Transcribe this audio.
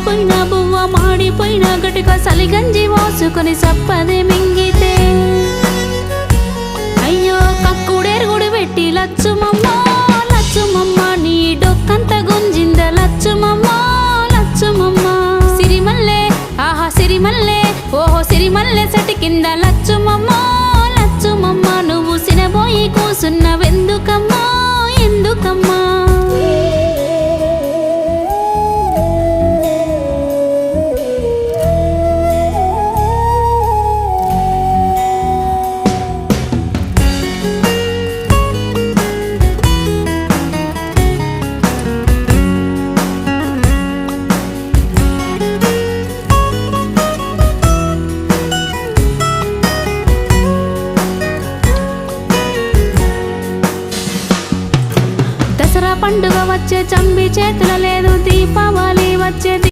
వాడిపోయిన బువ్వ మాడిపోయిన గటుక సలిగంజి మోసుకొని సప్పదే మింగితే అయ్యో కక్కుడెరుగుడు పెట్టి లచ్చుమమ్మ లచ్చుమమ్మ నీ డొక్కంత గుంజింద లచ్చుమమ్మ లచ్చుమమ్మ సిరిమల్లె ఆహా సిరిమల్లె ఓహో సిరిమల్లె సటి కింద లచ్చుమమ్మ లచ్చుమమ్మ నువ్వు సినబోయి కూసున్నవెందుకమ్మా ఎందుకమ్మా దసరా పండుగ వచ్చే చంబి చేతుల లేదు దీపావళి వచ్చే